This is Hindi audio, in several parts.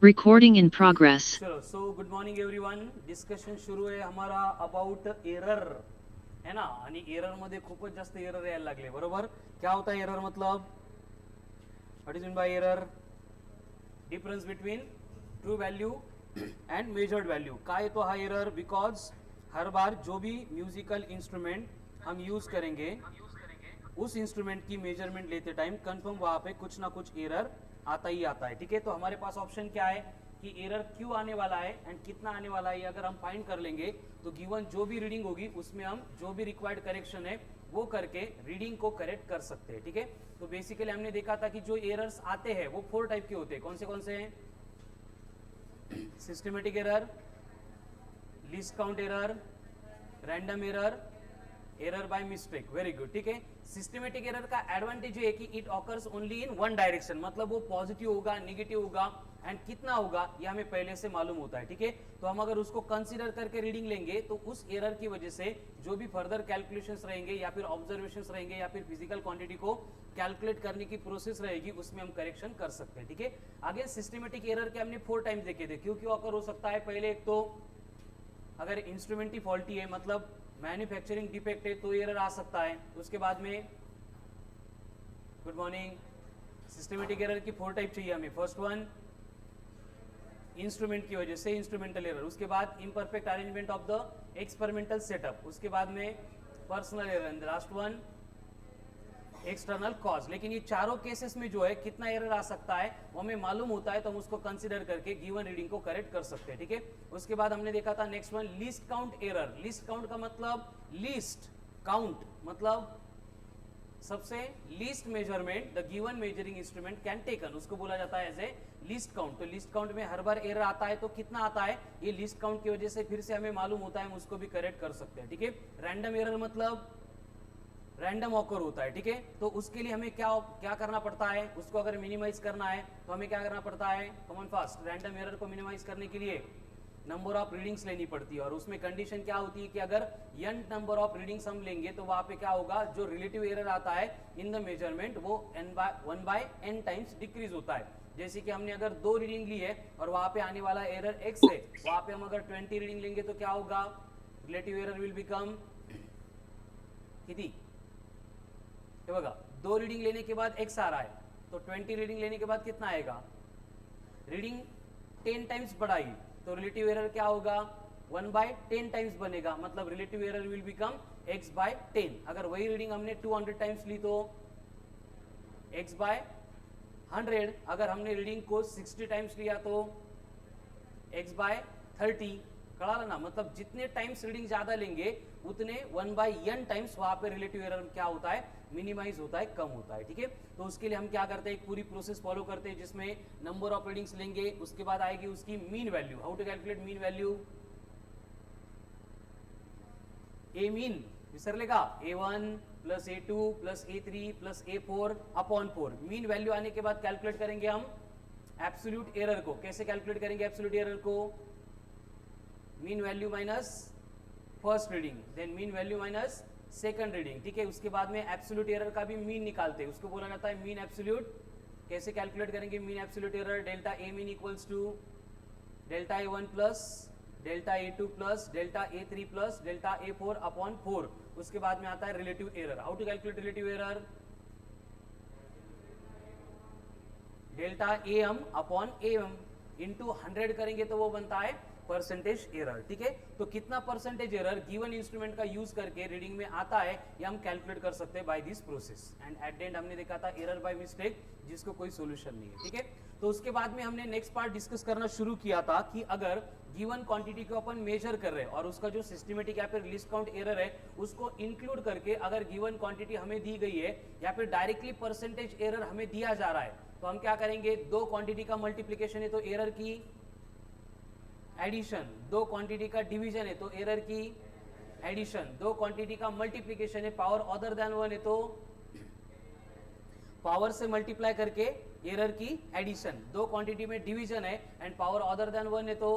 Recording in progress. चलो so good morning everyone. Discussion सुरू आहे हमारा अबाउट एरर है ना. आणि एरर मध्ये खूपच जास्त एरर यायला लागले. बरोबर. क्या होता है एरर मतलब what is mean by error? Difference between true value and measured value. काय येतो हा एरर? बिकॉज हर बार जो भी म्यूजिकल इंस्ट्रूमेंट हम यूज करेंगे उस इंस्ट्रूमेंट की मेजरमेंट लेते टाइम कंफर्म वहां पे कुछ ना कुछ एरर आता ही आता है. ठीक है. तो हमारे पास ऑप्शन क्या है कि एरर क्यों आने वाला है एंड कितना आने वाला है. अगर हम फाइंड कर लेंगे तो गिवन जो भी रीडिंग होगी उसमें हम जो भी रिक्वायर्ड करेक्शन है वो करके रीडिंग को करेक्ट कर सकते हैं. ठीक है. तो बेसिकली हमने देखा था कि जो एरर्स आते हैं वो 4 टाइप के होते हैं. कौन से हैं? Systematic error, list count error, random error, error by mistake. Very good. ठीक है. सिस्टमेटिक एरर का एडवांटेज है कि it occurs only in one direction. मतलब वो पॉजिटिव होगा, नेगेटिव होगा एंड कितना होगा ये हमें पहले से मालूम होता है. ठीक है. तो हम अगर उसको कंसीडर करके रीडिंग लेंगे तो उस एरर की वजह से जो भी फर्दर कैलकुलेशंस रहेंगे या फिर ऑब्जर्वेशंस रहेंगे या फिर फिजिकल क्वांटिटी को कैलकुलेट करने की प्रोसेस रहेगी उसमें हम करेक्शन कर सकते हैं. ठीक है. आगे सिस्टमेटिक एरर के हमने 4 टाइम्स देखे थे. क्यों क्यों ऑकर हो सकता है? पहले एक तो अगर इंस्ट्रूमेंट ही फॉल्टी है मतलब मैन्युफैक्चरिंग डिफेक्ट है तो एरर आ सकता है. उसके बाद में गुड मॉर्निंग. सिस्टमेटिक एरर की 4 टाइप चाहिए हमें. फर्स्ट वन इंस्ट्रूमेंट की वजह से इंस्ट्रूमेंटल एरर. उसके बाद imperfect arrangement of the experimental setup. उसके बाद में personal error and last one external cause. लेकिन ये चारों केसेस में जो है कितना एरर आ सकता है वो हमें मालूम होता है तो हम उसको कंसीडर करके गिवन रीडिंग को करेक्ट कर सकते हैं. ठीक है. उसके बाद हमने देखा था next one least count error. Least count का मतलब लीस्ट काउंट मतलब सबसे least measurement the given measuring instrument can taken. उसको बोला जाता है एज ए लीस्ट काउंट. तो लीस्ट काउंट में हर बार एरर आता है तो कितना आता है ये लीस्ट काउंट की वजह से फिर से हमें मालूम होता है, हम उसको भी करेक्ट कर सकते हैं. ठीक है. रैंडम एरर मतलब रैंडम ऑकर होता है. ठीक है. तो उसके लिए हमें क्या क्या करना पड़ता है? उसको अगर मिनिमाइज करना है तो हमें क्या करना पड़ता है? Common fast. रैंडम एरर को मिनिमाइज करने के लिए नंबर ऑफ रीडिंग्स लेनी पड़ती है और उसमें कंडीशन क्या होती है कि अगर n नंबर ऑफ रीडिंग्स हम लेंगे तो वहां पे क्या होगा, जो रिलेटिव एरर आता है इन द मेजरमेंट वो 1/n टाइम्स डिक्रीज होता है. जैसे कि हमने अगर 2 रीडिंग ली है और वहां पे आने वाला एरर x है, वहां पे हम अगर 20 रीडिंग लेंगे तो क्या होगा? रिलेटिव एरर विल बिकम कितनी? ये बघा 2 रीडिंग लेने के बाद x आ रहा है तो 20 रीडिंग लेने के बाद कितना आएगा? रीडिंग 10 टाइम्स बढ़ाई तो रिलेटिव एरर क्या होगा? 1/10 टाइम्स बनेगा. मतलब relative error will become x/10. अगर वही रीडिंग हमने 200 टाइम्स ली तो x/100. अगर हमने रीडिंग को 60 टाइम्स लिया तो x/30. कड़ा ना. मतलब जितने टाइम्स रीडिंग ज्यादा लेंगे उतने 1/n टाइम्स वहां पे रिलेटिव एरर क्या होता है? मिनिमाइज होता है, कम होता है. ठीक है. तो उसके लिए हम क्या करते हैं? एक पूरी प्रोसेस फॉलो करते हैं जिसमें नंबर ऑफ रीडिंग्स लेंगे, उसके बाद आएगी उसकी mean value. How to calculate mean value? ए मीन विसरले का? A1 plus A2 plus A3 plus A4 upon 4. Mean value आने के बाद कैलकुलेट करेंगे हम एब्सोल्यूट एरर को. कैसे कैलकुलेट करेंगे एब्सोल्यूट एरर को? Mean value minus first reading, then mean value minus second reading. ठीक है. उसके बाद में एब्सोल्यूट एरर का भी मीन निकालते हैं, उसको बोला जाता है मीन एब्सोल्यूट. कैसे कैलकुलेट करेंगे mean absolute error? Delta A mean equals to delta A1 plus delta A2 plus delta A3 plus delta A4 upon 4. उसके बाद में आता है relative error. How to calculate relative error? Delta AM upon AM into 100 करेंगे तो वो बनता है परसेंटेज एरर. ठीक है. तो कितना परसेंटेज एरर गिवन इंस्ट्रूमेंट का यूज करके रीडिंग में आता है ये हम कैलकुलेट कर सकते हैं by this process. And at the end हमने देखा था एरर बाय मिस्टेक जिसको कोई सोल्यूशन नहीं है. ठीक है. तो उसके बाद में हमने नेक्स्ट पार्ट डिस्कस करना शुरू किया था कि अगर गिवन क्वांटिटी को अपन मेजर कर रहे हैं और उसका जो सिस्टमेटिक या फिर लिस्ट काउंट एरर है उसको इंक्लूड करके अगर गिवन क्वांटिटी हमें दी गई है या फिर डायरेक्टली परसेंटेज एरर हमें दिया जा रहा है तो हम क्या करेंगे? 2 क्वांटिटी का मल्टीप्लीकेशन है तो एरर की एडिशन, 2 क्वांटिटी का डिवीजन है तो एरर की एडिशन, 2 क्वांटिटी का मल्टीप्लीकेशन है पावर अदर देन 1 है तो पावर से मल्टीप्लाई करके एरर की एडिशन. 2 क्वांटिटी में डिवीजन है एंड पावर अदर देन 1 है तो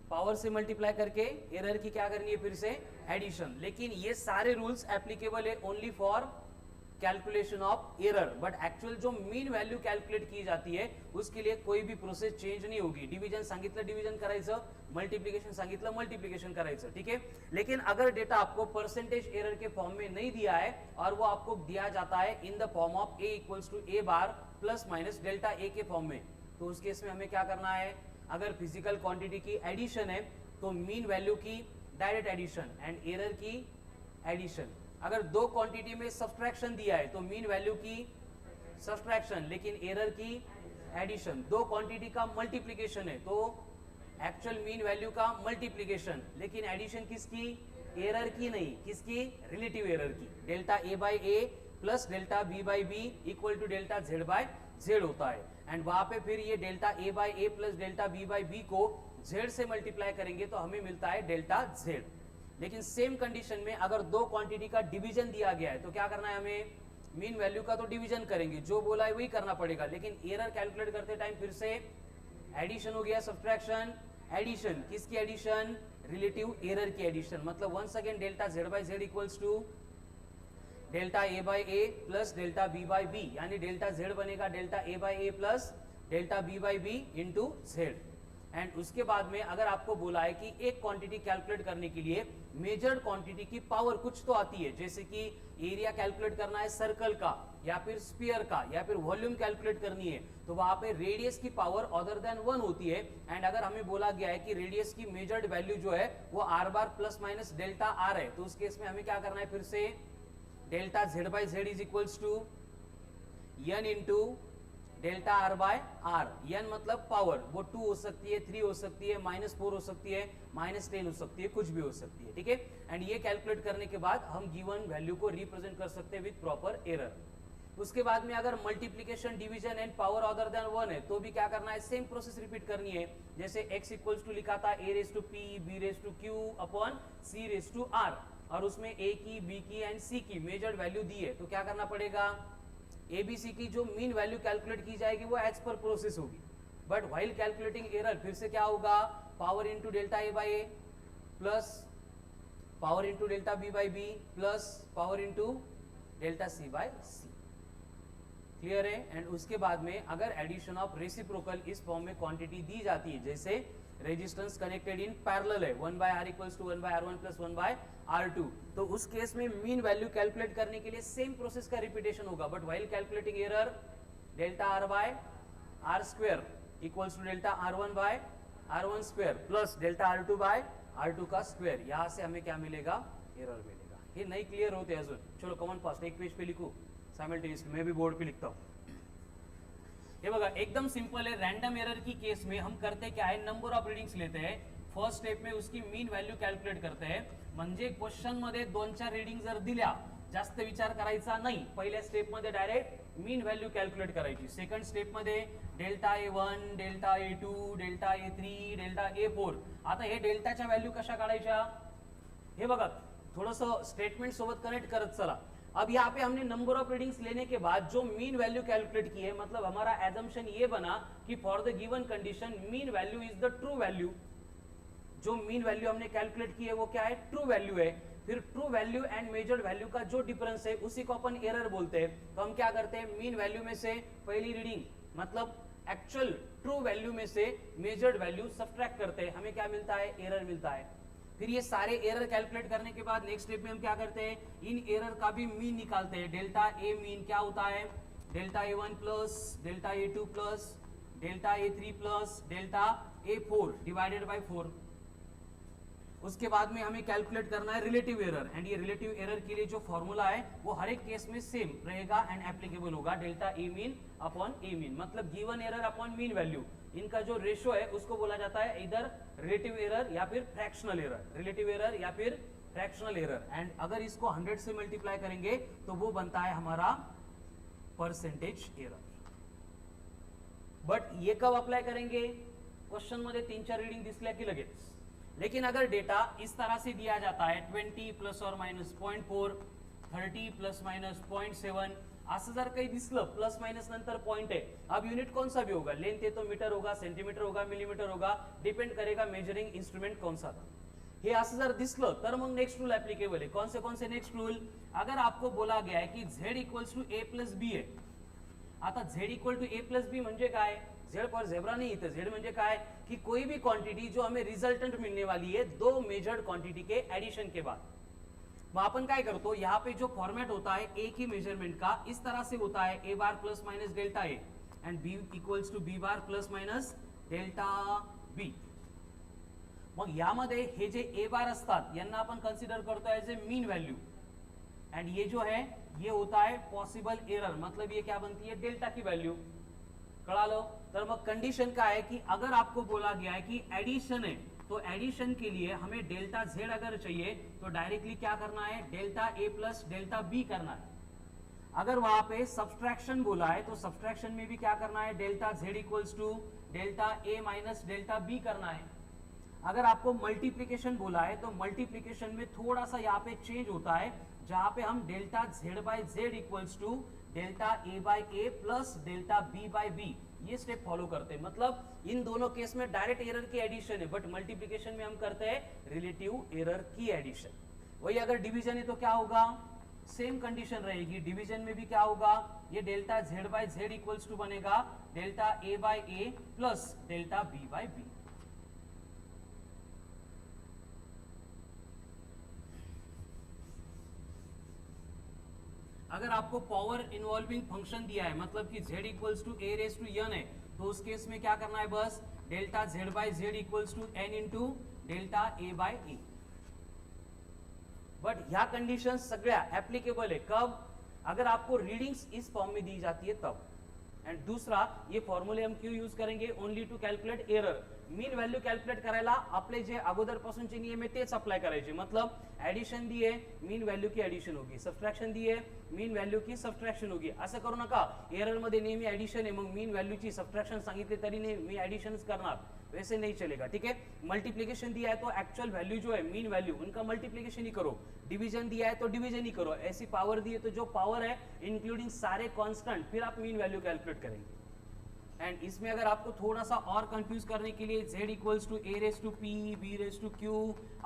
पावर से मल्टीप्लाई करके एरर की क्या करनी है? फिर से एडिशन. लेकिन ये सारे रूल्स एप्लीकेबल है only for calculation of error, but actual जो मीन व्हॅल्यू कॅल्क्युलेट की जाती है उसके लिए कोई भी प्रोसेस चेंज नहीं होगी. डिवीजन सांगितलं डिवीजन करायचं, मल्टीप्लिकेशन सांगितलं मल्टीप्लिकेशन करायचं, ठीक है. लेकिन अगर डेटा आपको परसेंटेज एरर के फॉर्म में नहीं दिया है और वो आपको दिया जाता है in the form of a equals to a bar plus minus delta a के फॉर्म में, तो उस केस में हमें क्या करना है, अगर फिजिकल क्वांटिटी की एडिशन है तो मीन वैल्यू की डायरेक्ट एडिशन एंड एरर की एडिशन. अगर दो क्वांटिटी में सब्सट्रैक्शन दिया है तो मीन वैल्यू की सब्सट्रैक्शन लेकिन एरर की एडिशन. दो क्वांटिटी का मल्टीप्लिकेशन है तो एक्चुअल मीन वैल्यू का मल्टीप्लिकेशन लेकिन एडिशन किसकी, एरर की नहीं, किसकी, रिलेटिव एरर की. Delta a by A plus delta b by B equal to delta z by z होता है. एंड वहां पे फिर ये delta a by A plus delta b by B को z से मल्टीप्लाई करेंगे तो हमें मिलता है डेल्टा z. लेकिन सेम कंडीशन में अगर दो क्वांटिटी का डिवीजन दिया गया है तो क्या करना है, हमें मीन वैल्यू का तो डिवीजन करेंगे, जो बोला है वही करना पड़ेगा. लेकिन एरर कैलकुलेट करते टाइम फिर से एडिशन हो गया, सब्सट्रैक्शन, एडिशन, किसकी एडिशन, रिलेटिव एरर की एडिशन. मतलब once again delta z by z equals to delta a by A plus delta b by B, यानी डेल्टा z बनेगा delta a by A plus delta b by B into z. And उसके बाद में अगर आपको बोला है कि एक क्वांटिटी कैलकुलेट करने के लिए मेजर्ड क्वांटिटी की पावर कुछ तो आती है, जैसे कि एरिया कैलकुलेट करना है सर्कल का या फिर स्फीयर का या फिर वॉल्यूम कैलकुलेट करनी है, तो वहां पे रेडियस की पावर अदर देन 1 होती है. एंड अगर हमें बोला गया है कि रेडियस की मेजर्ड वैल्यू जो है वो r बार प्लस माइनस डेल्टा आर है, तो उस केस में हमें क्या करना है, फिर से delta z by z is equals to n into delta r by r. N मतलब पावर, वो 2 हो सकती है, 3 हो सकती है, -4 हो सकती है, -10 हो सकती है, कुछ भी हो सकती है, ठीक है. एंड ये कैलकुलेट करने के बाद हम गिवन वैल्यू को रिप्रेजेंट कर सकते हैं विद प्रॉपर एरर. उसके बाद में अगर multiplication, division and power other than 1 है तो भी क्या करना है, सेम प्रोसेस रिपीट करनी है. जैसे x इक्वल्स टू लिखा था a raise to p b raise to q upon c raise to r, और उसमें a की, b की एंड c की मेजर्ड वैल्यू दी है, तो क्या करना पड़ेगा, ABC की जो मीन वैल्यू कैलकुलेट की जाएगी वो एज पर प्रोसेस होगी. बट व्हाइल कैलकुलेटिंग एरर फिर से क्या होगा, power into delta a by A plus power into delta b by B plus power into delta c by c. Clear है. एंड उसके बाद में अगर एडिशन ऑफ रेसिप्रोकल इस फॉर्म में क्वांटिटी दी जाती है, जैसे रेजिस्टेंस कनेक्टेड इन पैरेलल है 1 by r equals to 1 by r1 plus 1 by r2, तो उस केस में मीन वैल्यू कैलकुलेट करने के लिए सेम प्रोसेस का रिपीटेशन होगा. But while calculating error delta r by r square equals to delta r1 by r1 square plus delta r2 by r2 का स्क्वायर. यहां से हमें क्या मिलेगा, एरर मिलेगा. ये नहीं क्लियर होते अजून, चलो कॉमन फास्ट एक पेज पे लिखू साइमल्टेनियसली, मैं भी बोर्ड पे लिखता हूं. हे बघा एकदम सिंपल है. रैंडम एरर की केस में हम करते क्या है, नंबर ऑफ रीडिंग्स लेते हैं, फर्स्ट स्टेप में उसकी मीन व्हॅल्यू कॅल्क्युलेट करते हैं. म्हणजे क्वेश्चन मध्ये 2-4 रीडिंग जर दिल्या, जास्त विचार करायचा नाही. पहिल्या स्टेप मध्ये डायरेक्ट मीन व्हॅल्यू कॅल्क्युलेट करायची. सेकंड स्टेप मध्ये delta a1, delta a2, delta a3, delta a4. आता हे डेल्टाच्या व्हॅल्यू कशा काढायच्या, हे बघा थोडंसं स्टेटमेंट सोबत कनेक्ट करत चला. अब यहाँ पे हमने नंबर ऑफ रीडिंग्स लेने के बाद जो मीन वैल्यू कैलकुलेट की है, मतलब हमारा एजम्पशन ये बना कि for the given condition mean value is the true value. जो मीन वैल्यू हमने कैलकुलेट की है वो क्या है, ट्रू वैल्यू है. फिर true value and measured value का जो डिफरेंस है उसी को अपन एरर बोलते हैं. तो हम क्या करते हैं, मीन वैल्यू में से पहली रीडिंग मतलब एक्चुअल ट्रू वैल्यू में से मेजर्ड वैल्यू सब्ट्रैक्ट करते हैं, हमें क्या मिलता है, एरर मिलता है. फिर ये सारे एरर कैलकुलेट करने के बाद नेक्स्ट स्टेप में हम क्या करते हैं, इन एरर का भी मीन निकालते हैं. डेल्टा ए मीन क्या होता है, delta a1 plus delta a2 plus delta a3 plus delta a4 divided by 4. उसके बाद में हमें कैलकुलेट करना है रिलेटिव एरर. एंड ये रिलेटिव एरर के लिए जो फॉर्मूला है वो हर एक केस में सेम रहेगा एंड एप्लीकेबल होगा. Delta A mean upon A mean, मतलब given error upon mean value, इनका जो रेशो है उसको बोला जाता है इधर रिलेटिव एरर या फिर फ्रैक्शनल एरर. रिलेटिव एरर या फिर फ्रैक्शनल एरर. एंड अगर इसको 100 से मल्टीप्लाई करेंगे तो वो बनता है हमारा परसेंटेज एरर. बट ये कब अप्लाई करेंगे, क्वेश्चन मध्ये 3-4 रीडिंग दिसल्या की लगेच. लेकिन अगर डेटा इस तरह से दिया जाता है 20 प्लस और माइनस 0.4, 30 प्लस माइनस 0.7, असं जर काही दिसलं प्लस माइनस नंतर पॉइंट है, अब यूनिट कौन सा भी होगा, लेंथ है तो मीटर होगा, सेंटीमीटर होगा, मिलीमीटर होगा, डिपेंड करेगा मेजरिंग इंस्ट्रूमेंट कौन सा था. हे असं जर दिसलं तर मग नेक्स्ट रूल ऍप्लिकेबल आहे. कोणसे नेक्स्ट रूल? अगर आपको बोला गया है की z equals to a plus B आहे. आता z equal to a plus B म्हणजे काय? z पर झेब्रा नहीं, तो z म्हणजे काय कि कोई भी क्वांटिटी जो हमें रिजल्टेंट मिलने वाली है दो मेजर्ड क्वांटिटी के एडिशन के बाद. मग आपण काय करतो, यहाँ पे जो फॉर्मेट होता है एक ही मेजरमेंट का इस तरह से होता है a bar plus minus delta a and b equals to b bar plus minus delta b. मग यामध्ये हे जे a बार असतात यांना आपण कन्सिडर करतो as a mean value and ये जो है ये होता है पॉसिबल एरर, मतलब ये क्या बनती है डेल्टा की वैल्यू. कळा लो? तर मग कंडीशन क्या है कि अगर आपको बोला गया है कि एडिशन है तो एडिशन के लिए हमें डेल्टा z अगर चाहिए तो डायरेक्टली क्या करना है delta a plus delta b करना है. अगर वहां पे सब्सट्रैक्शन बोला है तो सब्सट्रैक्शन में भी क्या करना है delta z equals to delta a minus delta b करना है. अगर आपको मल्टीप्लीकेशन बोला है तो मल्टीप्लीकेशन में थोड़ा सा यहाँ पे चेंज होता है जहां पे हम delta z by z equals to delta a by a plus delta b by b ये स्टेप फॉलो करते हैं. मतलब इन दोनों केस में डायरेक्ट एरर की एडिशन है बट मल्टीप्लीकेशन में हम करते हैं रिलेटिव एरर की एडिशन. वही अगर डिवीजन है तो क्या होगा, सेम कंडीशन रहेगी. डिवीजन में भी क्या होगा, ये delta z by z equals to बनेगा delta a by a plus delta b by b. अगर आपको पावर इन्वॉल्विंग फंक्शन दिया है मतलब कि z equals to a raise to n है तो उस केस में क्या करना है, बस delta z by z equals to n into delta a by a. But ह्या कंडीशन सगळ्या एप्लीकेबल है कब, अगर आपको रीडिंग्स इस फॉर्म में दी जाती है तब. एंड दूसरा ये फॉर्म्युले हम क्यों यूज करेंगे, only to calculate error. Mean value calculate करायला आपले जे अगोदरपासूनचे नियम आहे तेच अप्लाय करायचे. मतलब एडिशन दी है मीन व्हॅल्यू की एडिशन होगी, सबट्रॅक्शन दी है मीन व्हॅल्यू की सबट्रॅक्शन होगी. असं करू नका एरर मध्ये नेहमी एडिशन आहे मग मीन व्हॅल्यूची सबट्रॅक्शन सांगितले तरी मी एडिशनच करणार, वैसे नहीं चलेगा. ठीक है, मल्टीप्लीकेशन दिया है तो एक्चुअल वैल्यू जो है मीन वैल्यू उनका मल्टीप्लीकेशन ही करो. डिवीजन दिया है तो डिवीजन ही करो. ऐसी पावर दी है तो जो पावर है इंक्लूडिंग सारे कांस्टेंट फिर आप मीन वैल्यू कैलकुलेट करेंगे. एंड इसमें अगर आपको थोड़ा सा और कंफ्यूज करने के लिए z equals to a raise to p b raise to q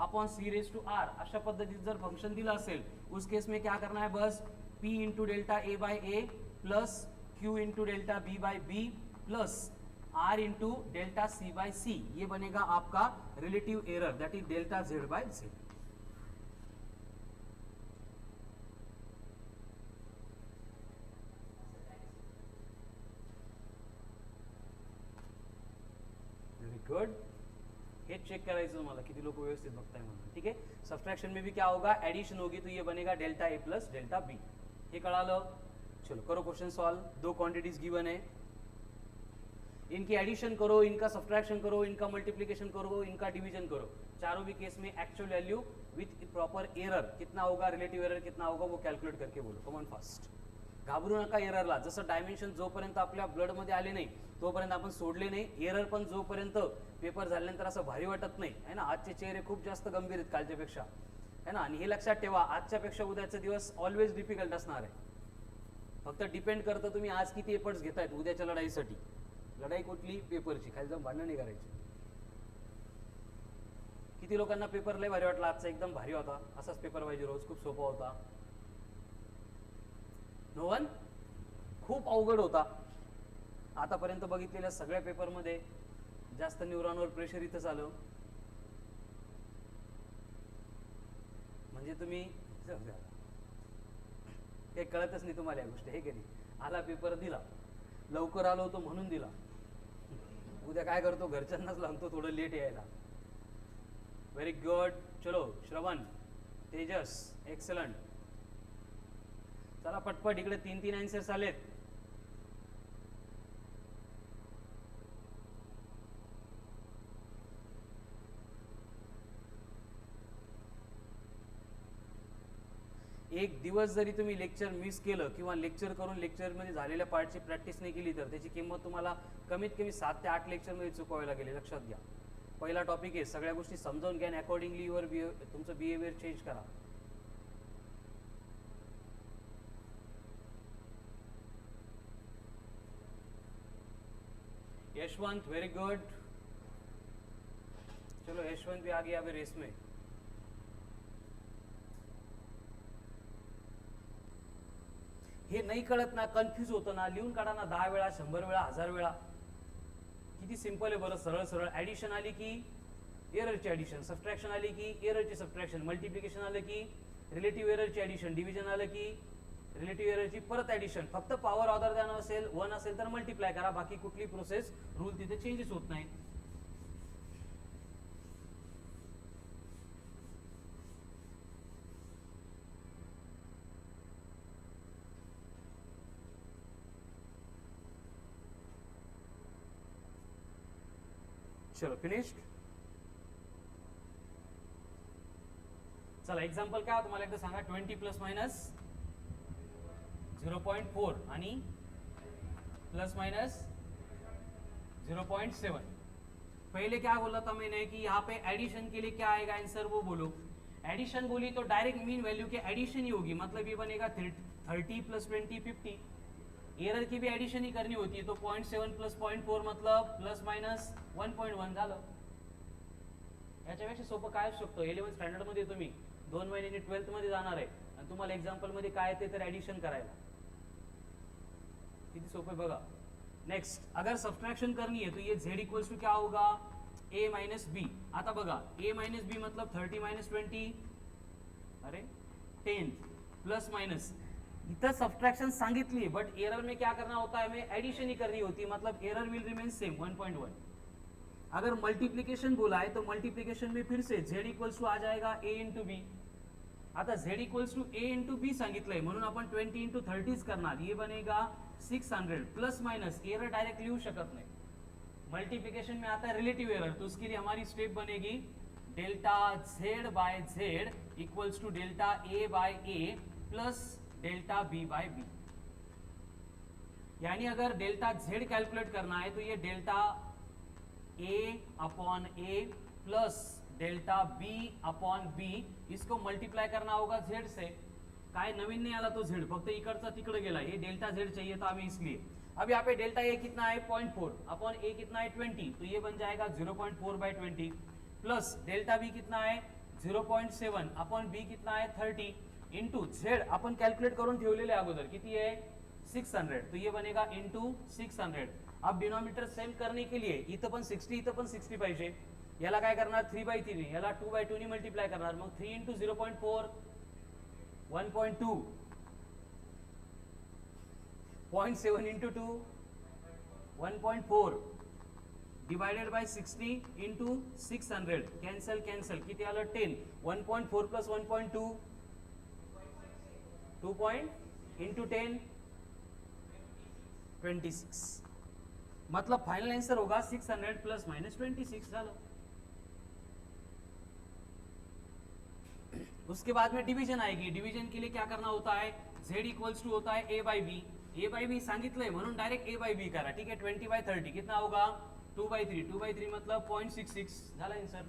upon c raise to r अशा पद्धतीत जर फंक्शन दिला असेल उस केस में क्या करना है, बस p into delta a by a plus q into delta b by b plus r into delta c by c. ये बनेगा आपका relative error that is delta z by z. Good, हे चेक करायचं मला किती लोक व्यवस्थित बघताय म्हणून. ठीक आहे, सबट्रैक्शन में भी क्या होगा, एडिशन होगी तो ये बनेगा delta a plus delta b. हे कळालं? चलो करो क्वेश्चन सॉल्व. दो क्वांटिटीज गिवन है, इनकी एडिशन करो, इनका सबट्रैक्शन करो, इनका मल्टीप्लीकेशन करो, इनका डिवीजन करो. चारों भी केस में actual value with proper error कितना होगा, रिलेटिव एरर कितना होगा वो कैलकुलेट करके बोलो. कमॉन फास्ट, घाबरू नका एररला. जसं डायमेन्शन जोपर्यंत आपल्या ब्लड मध्ये आले नाही तोपर्यंत आपण सोडले नाही. एरर पण जोपर्यंत पेपर झाल्यानंतर असं भारी वाटत नाही है ना. आजचे चेहरे खूप जास्त गंभीर आहेत कालच्यापेक्षा है ना. आणि हे लक्षात ठेवा, आजच्यापेक्षा उद्याचा दिवस ऑलवेज डिफिकल्ट असणार आहे. फक्त डिपेंड करतं तुम्ही आज किती एफर्ट्स घेतायत उद्याच्या लढाईसाठी. लढाई कुठली, पेपरची. खाली जाऊन भांडण नाही करायची. किती लोकांना पेपर लय भारी वाटला आजचा, एकदम भारी होता, असाच पेपर पाहिजे रोज, खूप सोपा होता. नो वन, खूप अवघड होता. आतापर्यंत बघितलेल्या सगळ्या पेपरमध्ये जास्त न्यूरॉनवर प्रेशर इथंच आलं. म्हणजे तुम्ही हे कळतच नाही तुम्हाला या गोष्टी, हे की नाही. आला पेपर दिला, लवकर आलो होतो म्हणून दिला, उद्या काय करतो घरच्यांनाच लागतो थोडं लेट यायला. Very good. चलो श्रवण, तेजस, एक्सलंट. चला पटपट, इकडे 3-3 आन्सर्स आलेत. एक दिवस जरी तुम्ही लेक्चर मिस केलं किंवा लेक्चर करून लेक्चरमध्ये झालेल्या पार्टची प्रॅक्टिस नाही केली तर त्याची किंमत तुम्हाला कमीत कमी 7 ते 8 लेक्चरमध्ये चुकवावी लागेल. लक्षात घ्या. पहिला टॉपिक आहे, सगळ्या गोष्टी समजावून घ्या आणि अकॉर्डिंगली युअर तुमचं बिहेवियर चेंज करा. Yashwant, very good. चलो यशवंत भी आ गया अभी रेस में. हे नाही कळत ना, कन्फ्यूज होतं ना, लिहून काढा ना 10 वेळा, 100 वेळा, 1000 वेळा. किती सिंपल आहे बरं, सरळ सरळ. ऍडिशन आली की एररची ऍडिशन, सबट्रॅक्शन आली की एररची सबट्रॅक्शन, मल्टिप्लिकेशन आलं की रिलेटिव्ह एररची ऍडिशन, डिव्हिजन आलं की रिलेटिव्ह एररची परत ऍडिशन. फक्त पॉवर ऑर्डर द्यान असेल, 1 असेल तर मल्टिप्लाय करा, बाकी कुठली प्रोसेस रूल तिथे चेंजेस होत नाही. चलो फिनिश्ड. चला एक्झाम्पल काय तुम्हाला एकदा सांगा. 20 प्लस मायनस 0.4 आणि प्लस माइनस 0.7. पहले क्या बोला था मैंने कि यहाँ पे एडिशन के लिए क्या आएगा आंसर, वो बोलो. एडिशन बोली तो डायरेक्ट मीन वैल्यू की एडिशन ही होगी, मतलब ये बनेगा 30 प्लस 20 50. एरर की भी एडिशन ही करनी होती है, तो 0.7 प्लस 0.4 मतलब प्लस मायनस 1.1 झालं. याच्यापेक्षा सोपं काय असू शकतो. 11th स्टँडर्ड मध्ये तुम्ही 2 महिन्यांनी 12th मध्ये जाणार आहे आणि तुम्हाला एक्झाम्पल मध्ये काय येते तर एडिशन करायला. किती सोपं आहे बघा. नेक्स्ट, अगर सब्सट्रैक्शन करनी है तो ये z इक्वल्स टू क्या होगा, a माइनस बी. आता बघा a माइनस बी मतलब 30 माइनस 20, अरे 10 प्लस माइनस. इधर सब्सट्रैक्शन सांगितली, बट एरर में क्या करना होता है, हमें एडिशन ही करनी होती है, मतलब एरर विल रिमेन सेम 1.1. अगर मल्टीप्लिकेशन बोला है तो मल्टीप्लिकेशन में फिर से z इक्वल्स टू आ जाएगा a इंटू बी. आता z equals to a into B सांगितलंय म्हणून आपण 20 इंटू 30 करणार. ये बनेगा 600 प्लस माइनस. एरर डायरेक्ट लिखू शकत नहीं, मल्टीप्लिकेशन में आता है रिलेटिव एरर, तो उसके लिए हमारी स्टेप बनेगी delta z by z equals to delta a by a plus delta b by b. यानी अगर डेल्टा z कैलकुलेट करना है तो ये delta a upon a plus delta b upon b, इसको मल्टीप्लाई करना होगा z से. काय नवीन नहीं आला तो z, फक्त इकडचा तिकडे गेला. ये डेल्टा z चाहिए था हमें इसलिए. अब यहाँ पे डेल्टा a कितना है 0.4 अपॉन a कितना है 20, तो ये बन जाएगा 0.4 बाय 20 प्लस डेल्टा b कितना है 0.7 अपॉन b कितना है 30 इंटू z अपन कैलकुलेट करून ठेवलेले अगोदर किती है 600, तो ये बनेगा इंटू 600. अब डिनोमिनेटर सेम करने के लिए इथं पण 60 इथं पण 60 पाहिजे. याला काय करणार 3/3, याला 2/2 ने मल्टीप्लाय करणार. मग 3 into 0.4 1.2, 0.7 into 2 1.4 divided by 60 into 600. Cancel cancel किती आलं 10. 1.4 प्लस 1.2 2 इंटू 10 26. मतलब फाइनल आंसर होगा 600 प्लस माइनस 26 झालं. उसके बाद में डिवीजन आएगी. डिवीजन के लिए क्या करना होता है, z इक्वल्स टू होता है a by b. a by b सांगितलंय म्हणून डायरेक्ट a बाय b करा. ठीक है, 20/30 कितना होगा 2/3. 2/3 मतलब 0.66 झाला आंसर.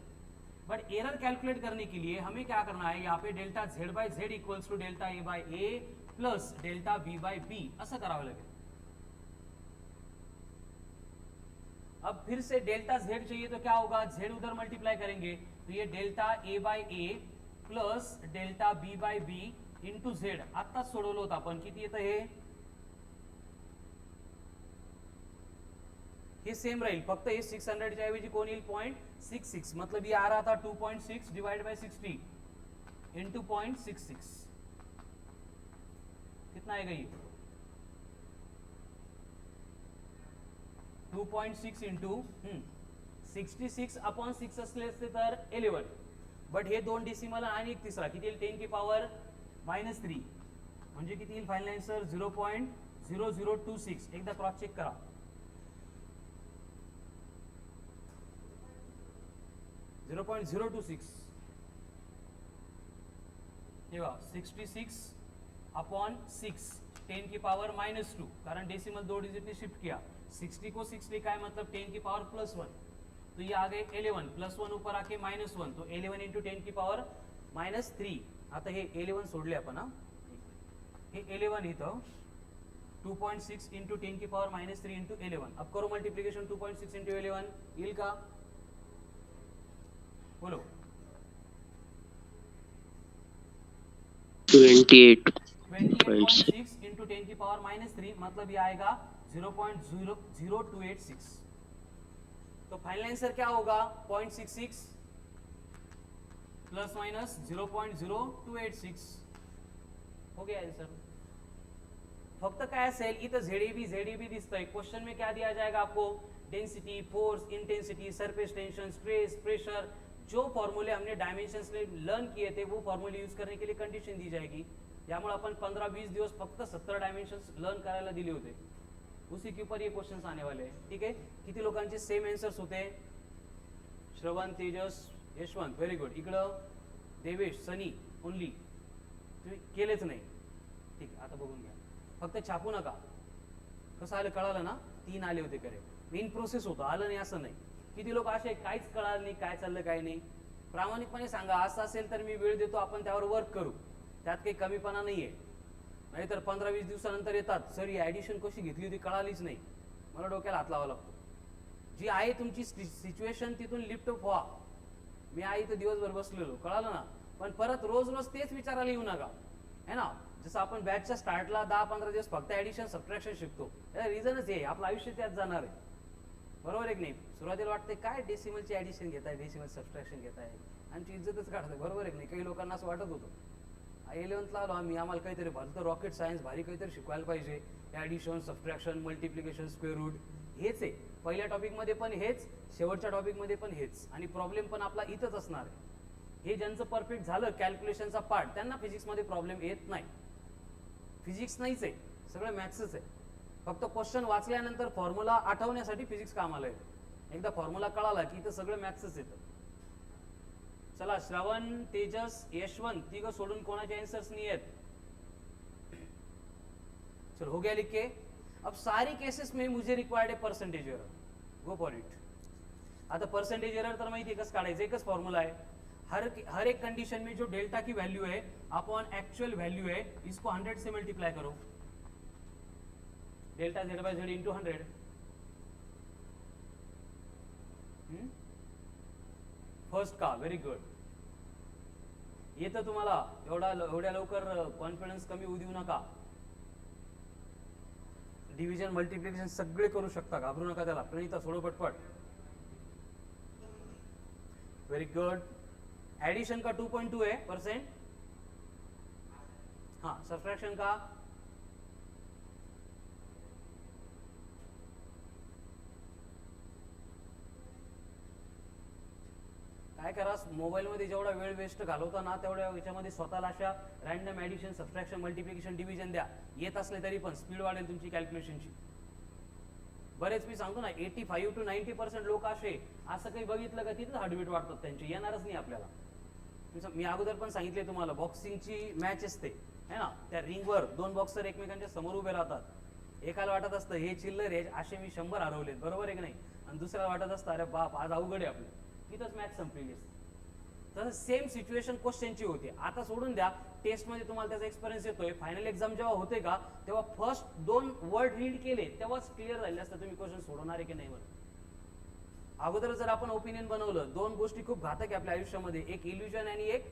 बट एरर कैलकुलेट करने के लिए हमें क्या करना है, यहाँ पे delta z by z equals to delta a by a plus delta b by b असं करावं लागेल. अब फिर से डेल्टा z चाहिए तो क्या होगा, z उधर मल्टीप्लाई करेंगे तो ये delta a by a plus delta b by b into z. आत्ताच सोडवलं होतं आपण. किती येतं हे सेम राहील, फक्त हे 600 च्या ऐवजी कोण येईल 0.66, मतलब ये आ रहा था 2.6 डिवाइड बाय 60 इंटू 0.66. कितना आएगा ये 2.6 इंटू 66 अपॉन 6 असले असते तर 11. बट हे 2 डेसिमल आणि एक तिसरा किती येईल 10 की पॉवर -3, म्हणजे किती येईल फायनल आन्सर 0.0026. एकदा क्रॉस चेक करा. (0.026) हे बघा 66 अपॉन 6 10 की पावर -2, कारण डेसिमल 2 डिजिट ने शिफ्ट किया. 60 को 6 लिखा है मतलब 10 की पावर +1, तो ये आ गए 11 +1 ऊपर आके -1, तो 11 इंटू 10 की पावर -3. आता हे 11 सोडले आपण. हे 11 इथं 2.6 इंटू 10 की पावर -3 इंटू 11. अब करो मल्टीप्लिकेशन 2.6 इंटू 11 येईल का, बोलो 28. 28.6 इंटू इंटू 10 की पावर -3, मतलब ये आएगा 0.00286। तो फाइनल आंसर क्या होगा 0.66 प्लस माइनस 0.0286 हो गया आंसर। फक्त काय असेल इथं झेडईबी दिसतंय, क्वेश्चन में क्या दिया जाएगा आपको, density, force, intensity, surface tension, stress, pressure, जो फॉर्मूले हमने डायमेंशंस में लर्न किए थे वो फॉर्मूले यूज करने के लिए कंडिशन दी जाएगी। यामुळे आपण 15-20 दिवस फक्त 70 डायमेंशंस लर्न करायला दिले होते, उसी के ऊपर ये क्वेश्चंस आने वाले हैं। ठीक है, किती लोकांचे सेम आंसर्स होते, श्रवण, तेजस, यशवंत, व्हेरी गुड। इकडं देवेश, सनी ओनली, तुम्ही केलेच नाही। ठीक आहे, आता बघून घ्या, फक्त छापू नका। कसं आलं कळालं ना, 3 आले होते करेक्ट, इन प्रोसेस होतं, आलं नाही असं नाही। किती लोक असे काहीच कळालं नाही, काय चाललं काय नाही, प्रामाणिकपणे सांगा, असं असेल तर मी वेळ देतो, आपण त्यावर वर्क करू, त्यात काही कमीपणा नाहीये। नाहीतर 15-20 दिवसानंतर येतात, सर ही ऍडिशन कशी घेतली होती कळालीच नाही, मला डोक्याला हात लावावा लागतो। जी आहे तुमची सिच्युएशन तिथून लिफ्ट अप व्हा। मी आहे तर दिवसभर बसलेलो, कळालं ना, पण परत रोज रोज तेच विचारायला येऊ नका, है ना। जसं आपण बॅचच्या स्टार्टला 10-15 दिवस फक्त ऍडिशन सबट्रॅक्शन शिकतो, त्याचं रिझनच आहे, आपलं आयुष्य त्यात जाणार आहे, बरोबर आहे की नाही। सुरुवातीला वाटते काय डेसिमलची ऍडिशन घेताय, डेसिमल सबट्रॅक्शन घेताय, आमची इज्जतच काढताय, बरोबर आहे की नाही। काही लोकांना असं वाटत होतं, 11th आलो आम्ही, आम्हाला काहीतरी भलतं रॉकेट सायन्स भारी काहीतरी शिकवायला पाहिजे, addition, subtraction, multiplication, square root, हेच आहे पहिल्या टॉपिकमध्ये पण हेच, शेवटच्या टॉपिकमध्ये पण हेच, आणि प्रॉब्लेम पण आपला इथंच असणार आहे। हे ज्यांचं परफेक्ट झालं कॅल्क्युलेशनचा पार्ट, त्यांना फिजिक्समध्ये प्रॉब्लेम येत नाही, फिजिक्स नाहीच आहे, सगळं मॅथ्सच आहे। फक्त क्वेश्चन वाचल्यानंतर फॉर्म्युला आठवण्यासाठी फिजिक्स कामाला येतं, एकदा फॉर्म्युला कळाला की इथं सगळं मॅथ्सच येतं। चला, श्रवण, तेजस, यशवंत, तिघं सोडून कोणाचे आंसर्स नहीं है। चलो हो गया लिख के। अब सारी केसेस में मुझे रिक्वायर्ड है percentage error, go for it. आता परसेंटेज एरर तर माहिती कसं काढायचं, एकच फॉर्म्युला है, हर एक कंडीशन में जो डेल्टा की वैल्यू है अपॉन एक्चुअल वैल्यू है, इसको 100 से मल्टीप्लाई करो, डेल्टा z/z इंटू 100। फर्स्ट का, व्हेरी गुड। येतं तुम्हाला, एवढ्या लवकर कॉन्फिडन्स कमी होऊ देऊ नका, डिव्हिजन मल्टिप्लिकेशन सगळे करू शकता, घाबरू नका त्याला। प्रणिता सोडो पटपट, व्हेरी गुड। एडिशन का 2.2 है परसेंट, हाँ, सब्सट्रैक्शन का काय करा, मोबाईल मध्ये जेवढा वेळ वेस्ट घालवता ना तेवढ्या याच्यामध्ये स्वतःला अशा random addition, subtraction, multiplication, division द्या, येत असले तरी पण स्पीड वाढेल तुमची कॅल्क्युलेशनची। बरेच मी सांगतो ना 85 to 90% लोक असे, असं काही बघितलं का तिथं हार्टबीट वाढतात त्यांचे, येणारच नाही आपल्याला। मी अगोदर पण सांगितले तुम्हाला, बॉक्सिंगची मॅच असते है ना, त्या रिंगवर 2 बॉक्सर एकमेकांच्या समोर उभे राहतात, एकाला वाटत असतं हे चिल्लर आहे, असे मी 100 हरवलेत, बरोबर आहे की नाही, आणि दुसऱ्याला वाटत असतं अरे बाप आज अवघड आहे आपलं, तिथंच मॅच संपलेली असते। तर सेम सिच्युएशन क्वेश्चनची होती। आता सोडून द्या, टेस्ट मध्ये तुम्हाला त्याचा एक्सपिरियन्स येतोय, फायनल एक्झाम जेव्हा होते का तेव्हा फर्स्ट 2 वर्ड रीड केले तेव्हाच क्लिअर झाले असतं तुम्ही क्वेश्चन सोडवणार आहे की नाही। अगोदर जर आपण ओपिनियन बनवलं, 2 गोष्टी खूप घातक आहे आपल्या आयुष्यामध्ये, एक इल्युजन आणि एक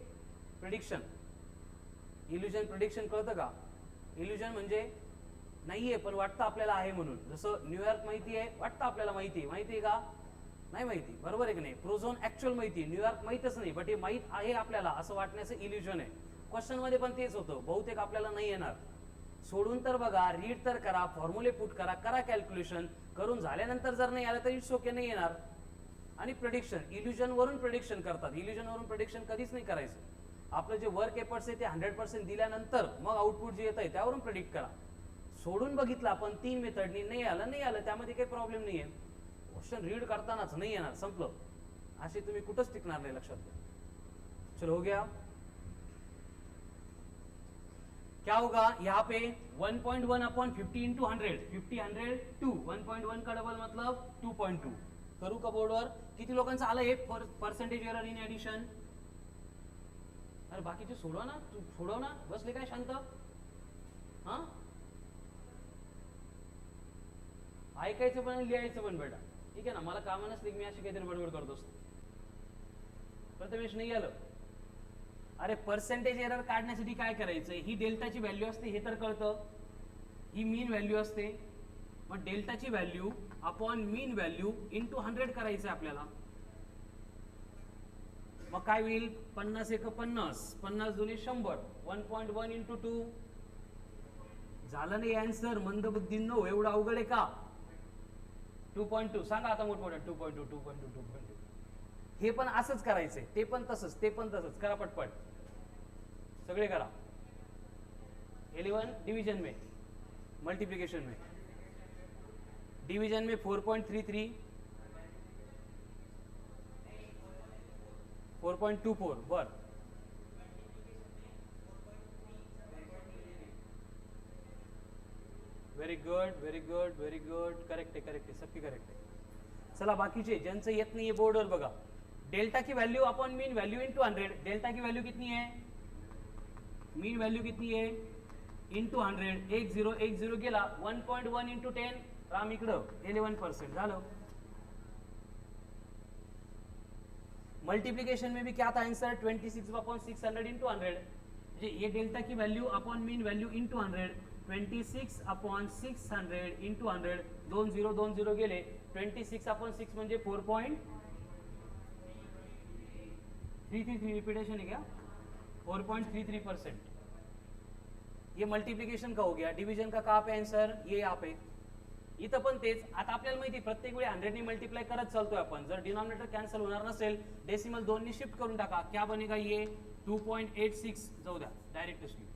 प्रिडिक्शन। इल्युजन प्रिडिक्शन कळतं का, इल्युजन म्हणजे नाहीये पण वाटतं आपल्याला आहे म्हणून, जसं न्यूयॉर्क माहिती आहे, वाटतं आपल्याला माहिती आहे का, नाही माहिती, बरोबर आहे की नाही। प्रोझोन ऍक्च्युअल माहिती आहे, न्यूयॉर्क माहितच नाही, बट हे माहित आहे आपल्याला असं वाटण्याचं इल्युजन आहे। क्वेश्चन मध्ये पण तेच होतं, बहुतेक आपल्याला नाही येणार, सोडून तर बघा, रीड तर करा, फॉर्म्युले पुट करा, करा कॅल्क्युलेशन, करून झाल्यानंतर जर नाही आलं तर इट्स ओके, नाही येणार। आणि प्रेडिक्शन, इल्युजन वरून प्रेडिक्शन करतात, इल्युजन वरून प्रेडिक्शन कधीच नाही करायचं। आपलं जे वर्क एफर्ट्स आहे ते 100% दिल्यानंतर मग आउटपुट जे येत आहे त्यावरून प्रेडिक्ट करा। सोडून बघितलं आपण 3 मेथडनी, नाही आलं, त्यामध्ये काही प्रॉब्लेम नाहीये, क्वेश्चन रीड करतानाच नहीं येणार, संपलं, असे तुम्ही कुठंच टिकणार नाही, लक्षात घ्या। चलो हो गया। क्या होगा यहाँ पे 1.1 अपॉन 50 इंटू 100, 50 100 2, 1.1 का डबल मतलब 2.2। करू का बोर्डवर, किती लोकांचं आलं हे पर्सेंटेज एरर इन एडिशन। अरे बाकीचे सोडवा ना, तू सोडव ना, बसले काय शांत, हा ऐकायचं पण लिहायचं पण बेटा, ठीक आहे ना। मला कामं नसली मी अशी काहीतरी बडबड करत असतो। प्रथमेश नाही आलं, अरे पर्सेंटेज एरर काढण्यासाठी काय करायचं, ही डेल्टाची व्हॅल्यू असते हे तर कळतं, ही मीन व्हॅल्यू असते. मग डेल्टाची value upon mean value into 100 करायचं आहे आपल्याला. मग काय होईल, 50 एक 50, 50 दुने 100, 1.1 इंटू 2. झालं नाही आन्सर, मंदबुद्धींनो एवढं अवघड आहे का? 2.2 सांगा आता मोठमोठ्या, 2.2 2.2 2.2. हे पण असंच करायचंय, ते पण तसंच, ते पण तसंच. करा पटपट, सगळे करा. 11 डिवीजन में, मल्टीप्लिकेशन में. डिवीजन में 4.33, 4.24 बर. Very good very good very good. Correct आहे करेक्ट आहे, सबकी करेक्ट आहे. चला बाकीचे ज्यांचं येत नाहीये बोर्डवर बघा. डेल्टा की value upon mean value into 100. Delta की वैल्यू कितनी है, मीन वैल्यू कितनी है इंटू 100. 1010 गेला. 1.1 इंटू 10 राम इकडं 11% झालं. मल्टीप्लिकेशन में भी क्या था आंसर, 26/600 इंटू 100. ये डेल्टा की value upon mean value into 100. 26/600 into 100. 2020 गेले. 26/6 म्हणजे 4.333 रिपीटेशन है क्या, 4.33%. ये मल्टीप्लिकेशन का हो गया. डिवीजन का कहाँ पे आंसर, ये यहाँ पे. इथं पण तेच. आता आपल्याला माहिती प्रत्येक वेळी 100 ने मल्टीप्लाय करत चालतोय आपण. जर डिनॉमिनेटर कॅन्सल होणार नसेल, डेसिमल 2 ने शिफ्ट करून टाका. क्या बनेगा ये 2.86 जाऊ द्या डायरेक्टली.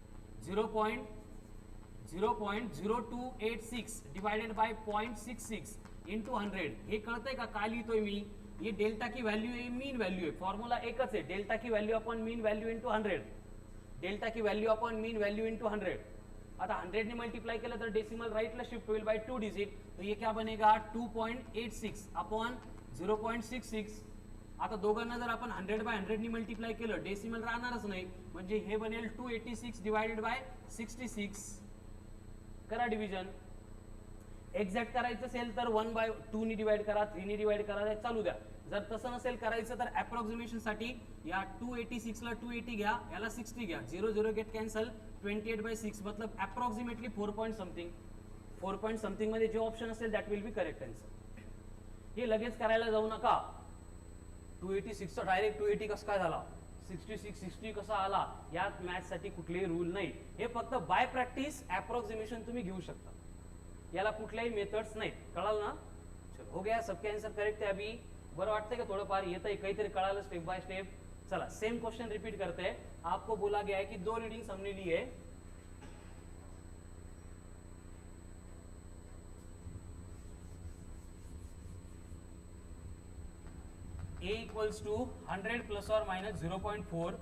0.0286 divided by 0.66 into 100. हे कळतंय का, काय लिहितोय मी. ये डेल्टा की व्हॅल्यू आहे, मीन व्हॅल्यू आहे. फॉर्म्युला एकच आहे, डेल्टा की value upon mean value into 100. Delta की value upon mean value into 100. आता 100 ने मल्टीप्लाई केलं तर डेसिमल राईटला शिफ्ट होईल बाय 2 डिजिट. तो ये क्या बनेगा 2.86 अपॉन 0.66. आता दोघांना जर आपण 100/100 ने मल्टीप्लाई केलं, डेसिमल राहणारच नाही, म्हणजे हे बनेल 286 डिवाइडेड बाय 66. करा डिव्हिजन. एक्झॅक्ट करायचं असेल तर 1/2 ने डिवाइड करा, 3 ने डिवाइड करा, चालू द्या. जर तसं नसेल करायचं तर अप्रॉक्सिमेशन साठी या 286 ला 280 घ्या, याला 60 घ्या. 0 0 गेट कॅन्सल. 28/6 मतलब approximately 4 point something. 4 point something मध्ये जे ऑप्शन असेल that will be correct answer. हे लगेच करायला जाऊ नका. 286 चा डायरेक्ट 280 कसं काय झाला, 66 60 कसा आला, यात मॅथ्स साठी कुठलेही रूल नाही. हे फक्त बाय प्रॅक्टिस अप्रॉक्सिमेशन तुम्ही घेऊ शकता, याला कुठल्याही मेथड्स नाहीत. कळाल ना. चलो हो गया, सबके आंसर करेक्ट है. अभी बरं वाटतंय का, थोडंफार येतंय, काहीतरी कळालं स्टेप बाय स्टेप. चला सेम क्वेश्चन रिपीट करते हैं. आपको बोला गया है कि 2 रीडिंग्स हमने ली है. A equals to 100 plus or minus 0.4,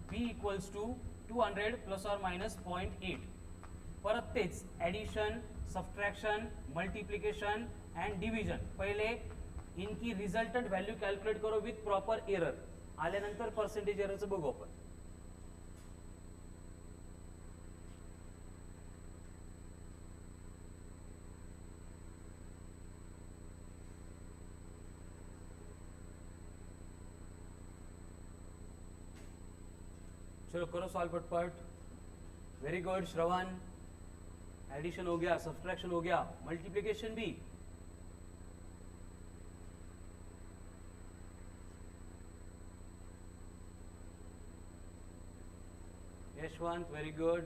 B equals to 200 plus or minus 0.8. परत तेच addition, subtraction, multiplication and division. पहिले इनकी रिझल्टंट व्हॅल्यू कॅल्क्युलेट करो विथ प्रॉपर एरर. आल्यानंतर पर्सेंटेज एररचं बघू आपण. चलो करो सॉल्व फटफट. वेरी गुड श्रवण. एडिशन हो गया, सब्सट्रैक्शन हो गया, मल्टीप्लिकेशन भी. Yashwant very good.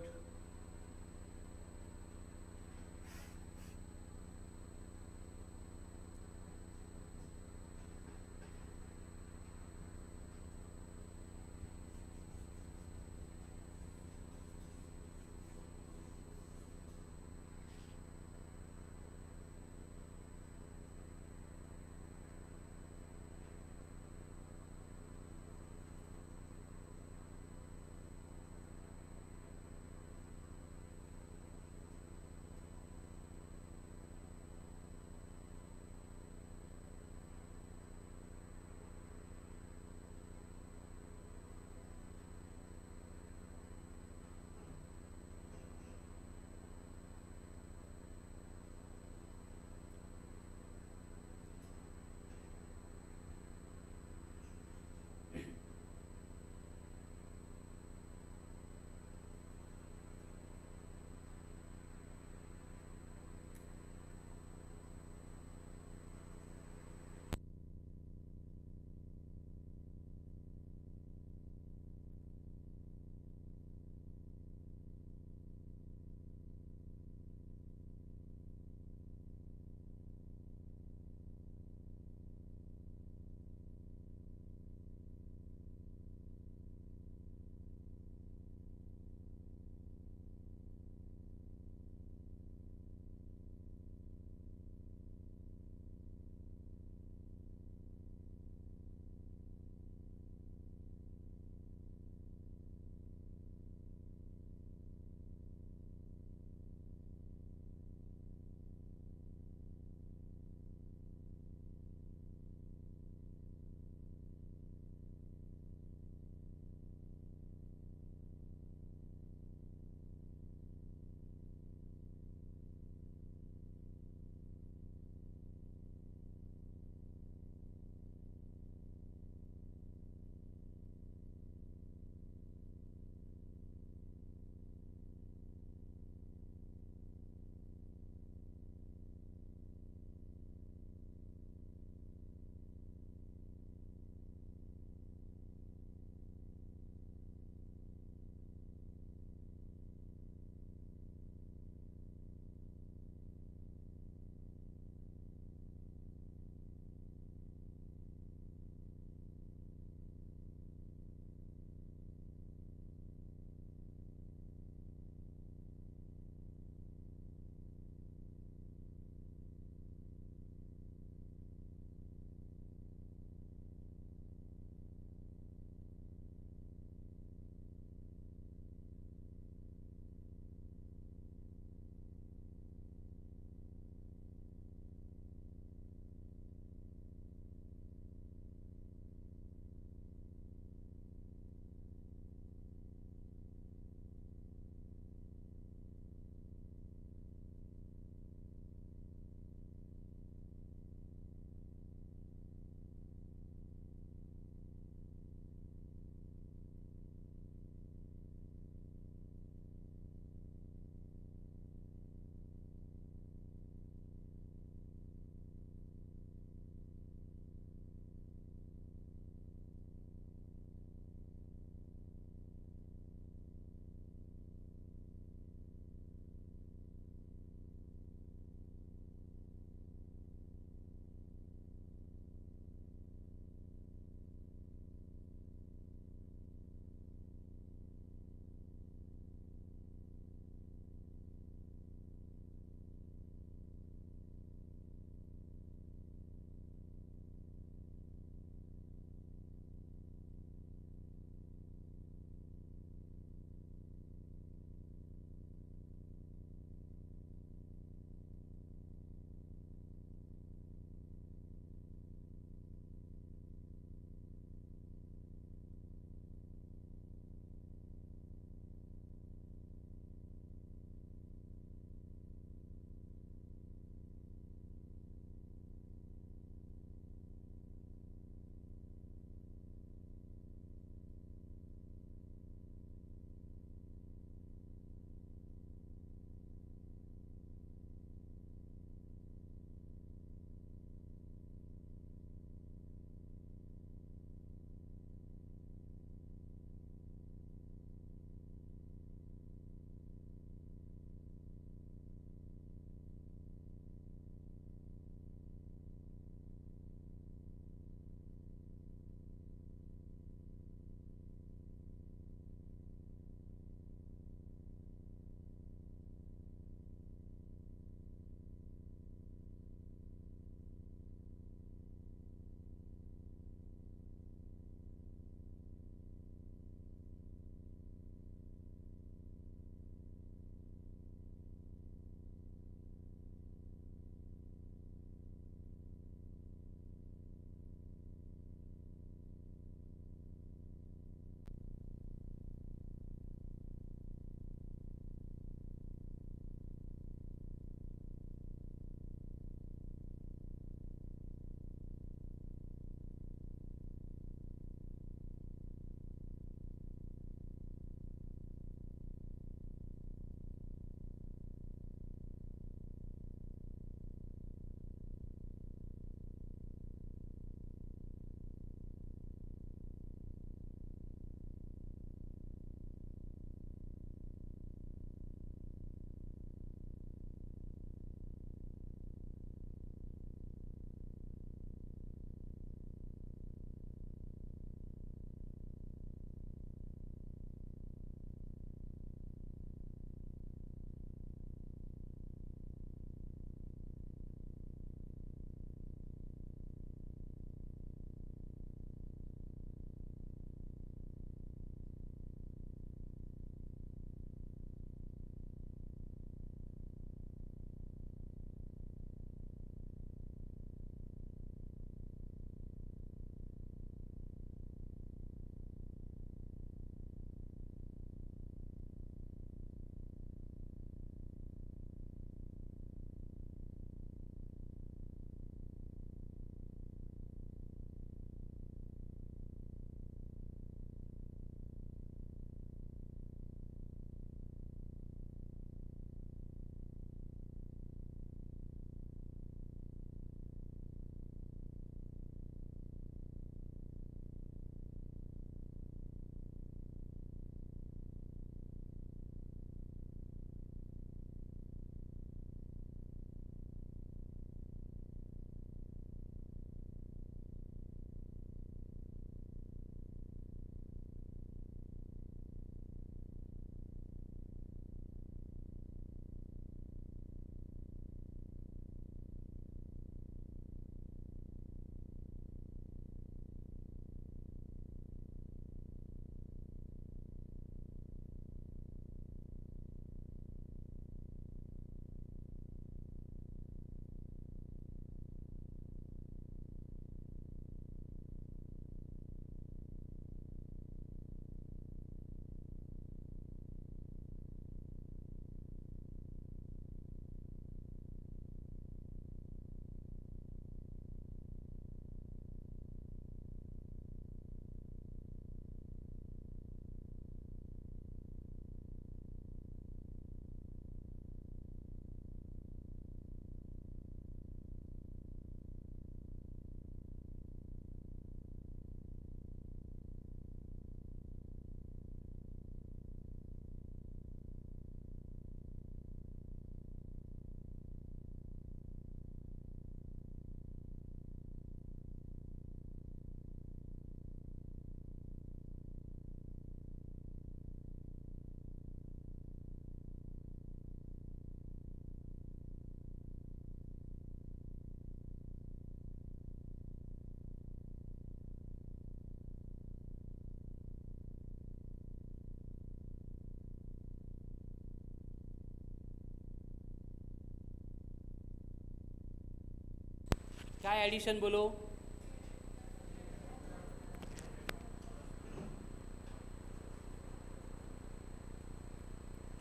क्या एडिशन बोलो?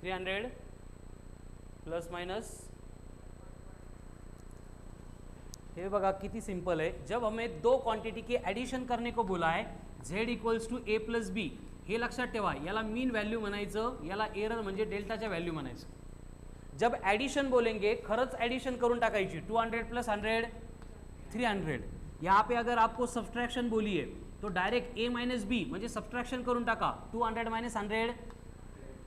$300 प्लस माइनस, हे बघा किती सिंपल आहे. जब हमें दो क्वांटिटी की एडिशन करने को बोला है z equals to a plus B, हे लक्षात ठेवा. याला मीन व्हॅल्यू म्हणायचं, याला एरर म्हणजे डेल्टाच्या व्हॅल्यू म्हणायचं. जब एडिशन बोलेंगे खरंच एडिशन करून टाकायची. 200 प्लस 100 300. यहाँ पे अगर आपको सब्सट्रैक्शन बोली है तो डायरेक्ट a माइनस बी म्हणजे सबट्रॅक्शन करून टाका. 200 मायनस 100,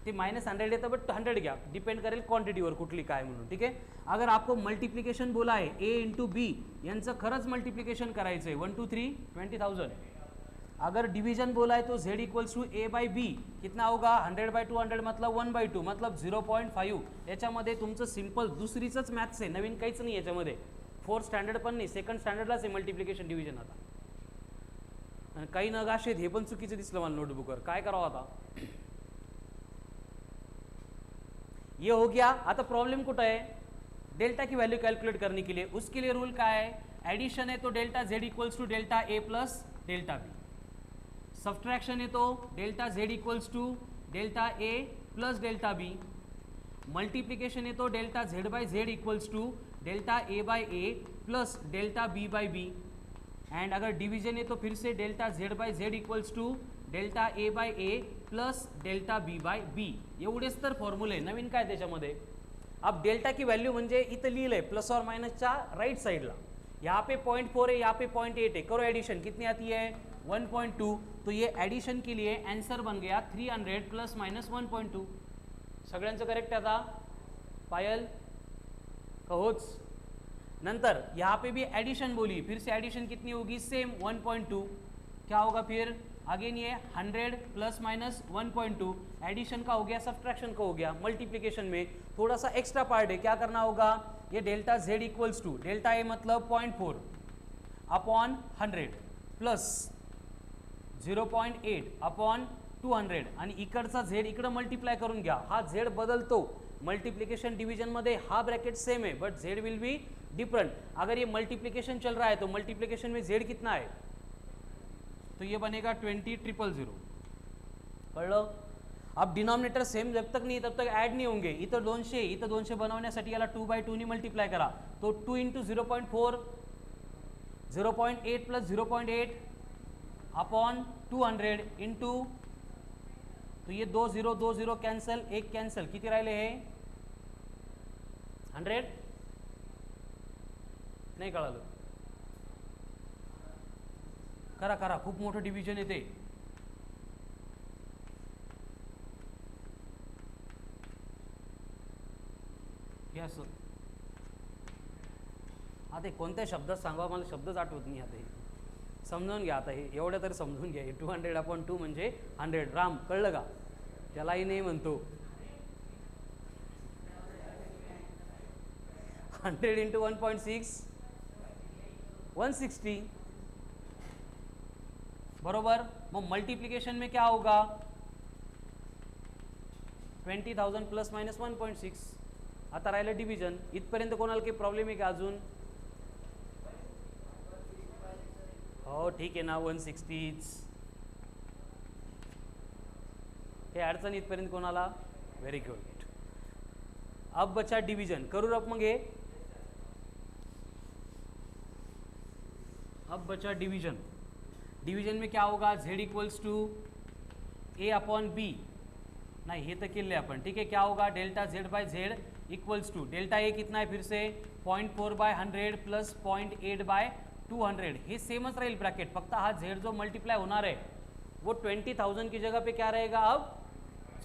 ते मायनस 100 येतं बट 100 घ्या, डिपेंड करेल क्वांटिटीवर कुठली काय म्हणून. ठीक आहे. अगर आपको मल्टिप्लिकेशन बोला आहे a इंटू बी, यांचं खरंच मल्टिप्लिकेशन करायचं आहे. 1 2 3 20,000. अगर डिवीजन बोला है तो z equals to a by B कितना होगा? 100 बाय 200 मतलब 1/2 मतलब 0.5. याच्यामध्ये तुमचं सिंपल दुसरीच मॅथ्स आहे, नवीन काहीच नाही याच्यामध्ये. 4th स्टँडर्ड पण नाही, 2nd स्टँडर्डलाच आहे मल्टिप्लिकेशन डिव्हिजन. आता आणि काही नगाशे हे पण चुकीचं दिसलं मला नोटबुकवर, काय करावं आता? ये हो गया. आता प्रॉब्लेम कुठं आहे? डेल्टा की वैल्यू कैलकुलेट करने के लिए, उसके लिए रूल क्या है? एडिशन है तो delta z equals to delta a plus delta b. Subtraction है तो delta z equals to delta a plus delta b. Multiplication है तो delta z by z equals to delta a by a plus delta b by b. And अगर डिवीजन है तो फिर से delta z by z equals to delta a by a plus delta b by b. एवढेच तर फॉर्म्युले, नवीन काय त्याच्यामध्ये? अब डेल्टा की वैल्यू म्हणजे इथं लिहिलंय प्लस और माइनसच्या राइट साइडला. यहाँ पे 0.4 है, यहाँ पे 0.8 है. करो एडिशन, कितनी आती है? 1.2. तो ये एडिशन के लिए आंसर बन गया 300 प्लस माइनस 1.2. सगळ्यांचं करेक्ट आहे आता? पायल कहोच. नंतर यहाँ पे भी एडिशन बोली, फिर से एडिशन कितनी होगी? सेम 1.2. क्या होगा फिर? अगेन ये 100 प्लस माइनस 1.2. एडिशन का हो गया, सब्सट्रैक्शन का हो गया. मल्टीप्लिकेशन में थोड़ा सा एक्स्ट्रा पार्ट है, क्या करना होगा? ये delta z equals to delta a मतलब 0.4 अपॉन 100 प्लस 0.8 अपॉन 200 आणि इकडचा z इकडं मल्टिप्लाय करून घ्या. हा z बदलतो मल्टीप्लिकेशन डिवीजन मध्ये, हा ब्रैकेट सेम है but z will be different. अगर ये मल्टीप्लिकेशन चल रहा है तो मल्टीप्लिकेशन में z कितना है? तो ये बनेगा 20,000. कळलं? अब डिनॉमिनेटर सेम जब तक नहीं तब तक ऐड नहीं होंगे. इथं 200, इथं 200 बनवण्यासाठी याला 2/2 ने मल्टीप्लाय करा. तो 2 इंटू 0.4 0.8 प्लस 0.8 अपॉन 200 इंटू, तो ये 2 0 कैंसल, एक कैंसल, किती राहिले हे? 100. नाही कळालं? करा करा, खूप मोठं डिव्हिजन येते. यस. आता कोणत्या शब्दात सांगावं मला शब्दच आठवत नाही. आता हे समजून घ्या, आता हे एवढं तरी समजून घ्या. 200 अपॉन 2 म्हणजे 100. राम कळलं का? त्यालाही नाही म्हणतो. 100 इंटू 1.6 160 बरोबर. मग मल्टीप्लिकेशन में क्या होगा? 20,000 प्लस माइनस 1.6. आता राहिलं डिव्हिजन. इथपर्यंत कोणाला काही प्रॉब्लेम आहे का अजून? हो ठीक आहे ना, 160. हे अडचण इथपर्यंत कोणाला? Very good. अब बचा डिवीजन. करू रब मग हे. अब बचा डिवीजन. डिवीजन में क्या होगा? z equals to a upon b. नहीं ये तो किले अपन. ठीक है, क्या होगा? Delta z by z equals to delta a कितना है? फिर से 0.4 बाय 100 प्लस 0.8 बाय 200. हे सेमच राहील ब्रॅकेट, फक्त हा z जो मल्टीप्लाय होणार आहे वो 20,000 की जगह पे क्या रहेगा? अब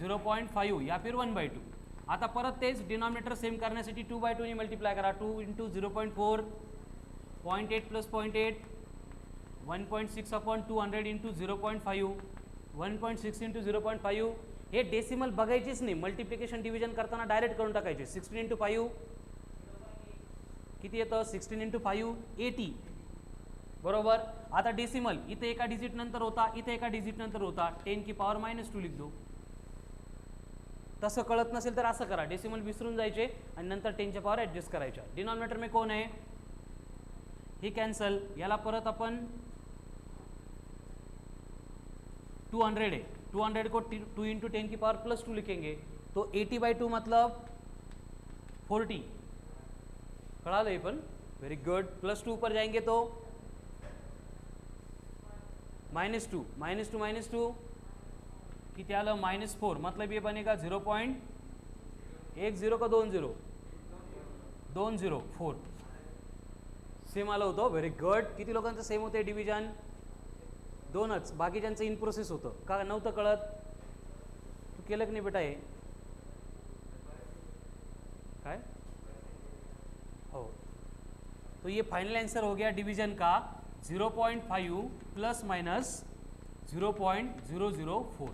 0.5 या फिर 1/2. आता परत तेच डिनॉमिनेटर सेम करण्यासाठी 2/2 ने मल्टीप्लाय करा. 2 into 0.4 0.8 plus 0.8 1.6 upon 200 into 0.5 1.6 into 0.5. हे डेसिमल बघायचीच नाही, मल्टिप्लिकेशन डिव्हिजन करताना डायरेक्ट करून टाकायचे. 16 इंटू 5 किती येतं? 16 इंटू 5 80 बरोबर. आता डेसिमल इथे एका डिजिट नंतर होता, इथे एका डिजिट नंतर होता. 10 की पावर -2 लिख दो. तसं कळत नसेल तर असं करा, डेसिमल विसरून जायचे आणि नंतर 10 च्या पावर ॲडजस्ट करायच्या. डिनॉमिनेटर में कौन है? ही कॅन्सल, याला परत आपण 200 है, 200 को 2 इंटू 10 की पावर प्लस 2 लिखेंगे तो 80/2 मतलब 40, कळालं हे पण, व्हेरी गुड. प्लस 2 ऊपर जाएंगे तो -2, -2 किती आलं -4, मतलब ये बनेगा 0.10 का 20, 204 सेम आलं होतं. Very good. किती लोकांचं सेम होते डिव्हिजन? 2च, बाकीच्यांचं इन प्रोसेस होतं. का नव्हतं कळत? तू केलं की नाही बेटा हे? काय हो, तो ये फाइनल आंसर हो गया डिवीजन का 0.5 प्लस माइनस 0.004.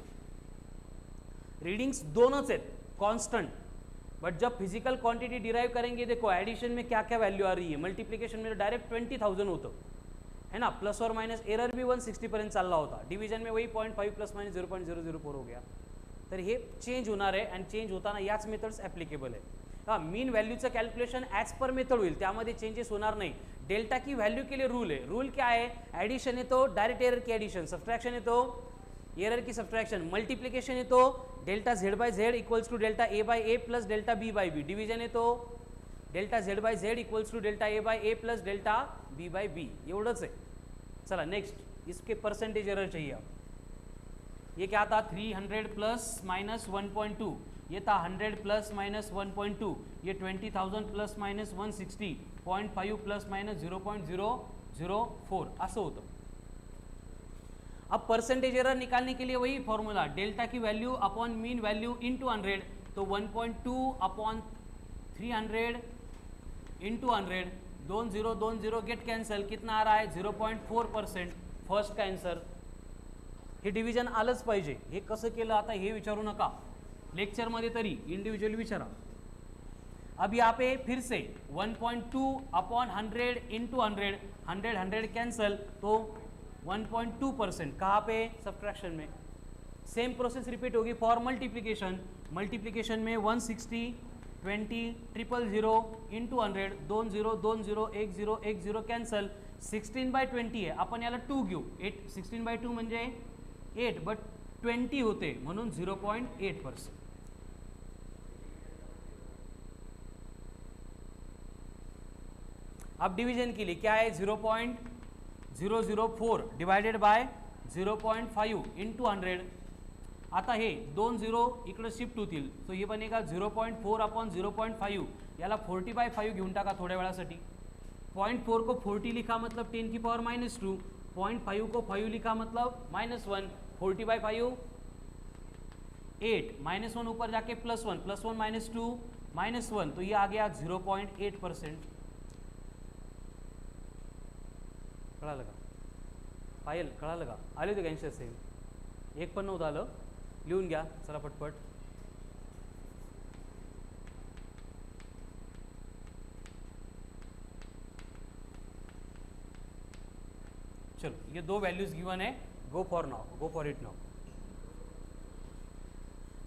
रीडिंग्स दोनों से कांस्टेंट, बट जब फिजिकल क्वांटिटी डिराइव करेंगे, देखो एडिशन में क्या क्या वैल्यू आ रही है, मल्टीप्लिकेशन में डायरेक्ट 20,000 होतं है ना, प्लस और माइनस एरर भी 160 पर्यंत चालला होता. डिवीजन में वही 0.5 प्लस माइनस 0.004 हो गया. तर हे चेंज होणार आहे आणि चेंज होताना याच मेथड्स ॲप्लिकेबल आहे. हां, मीन व्हॅल्यूचं कॅल्क्युलेशन ॲज पर मेथड होईल, त्यामध्ये चेंजेस होणार नाही. डेल्टा की व्हॅल्यू के लिए रूल है. रूल क्या है? एडिशन है तो डायरेक्ट एरर की एडिशन, सब्ट्रैक्शन है तो एरर की सब्ट्रैक्शन, मल्टीप्लिकेशन है तो delta z by z equals to delta a by a plus delta b by b. Division है तो delta z by z equals to delta a by a plus delta b by b. एवढंच आहे. चला नेक्स्ट, इसके परसेंटेज एरर चाहिए आप. ये क्या था? 300 प्लस माइनस 1.2, ये था 100 प्लस माइनस 1.2, ये 20,000 प्लस माइनस 160, 0.5 प्लस माइनस 0.004 असं होतं. अब परसेंटेज एरर निकालने के लिए वही फॉर्मूला, डेल्टा की value upon mean value into 100, तो 1.2 अपॉन 300 इंटू 100, 2020 गेट कैंसल, कितना आ रहा है 0.4%. फर्स्ट का आंसर. हे डिव्हिजन आलंच पाहिजे. हे कसं केलं आता हे विचारू नका, लेक्चरमध्ये तरी इंडिव्हिज्युअली विचारा. अब यहाँ पे फिर से 1.2 अपॉन 100 इंटू 100, 100 कैंसल, तो 1.2%. कहाँ पे? सब्ट्रैक्शन में. सेम प्रोसेस रिपीट होगी फॉर मल्टीप्लिकेशन. मल्टीप्लिकेशन में 160, 20, 000 इंटू 100, 20 कैंसल, 16/20 आहे, आपण याला 2 घेऊ. 16/2 म्हणजे 8, बट 20 होते म्हणून 0.8%. अब डिवीजन के लिए क्या है? 0.004 डिवाइडेड बाय 0.5 इंटू 100. आता हे 2 0 इकडे शिफ्ट होतील, तो हे बनेगा 0.4 अपॉन 0.5. याला 40/5 घेऊन टाका थोड्या वेळासाठी. 0.4 को 40 लिखा मतलब 10 की पावर -2, 0.5 को 5 लिखा मतलब -1, 40/5 8, -1 ऊपर जाके +1, +1 -2 -1, तो ये आ गया 0.8%. कळालं का? पायल कळालं का? आले होते का आन्सर सेम? एक पण नव्हतं आलं, लिहून घ्या चला पटपट. चलो, ये 2 वैल्यूज गिवन है, go for now, go for it now.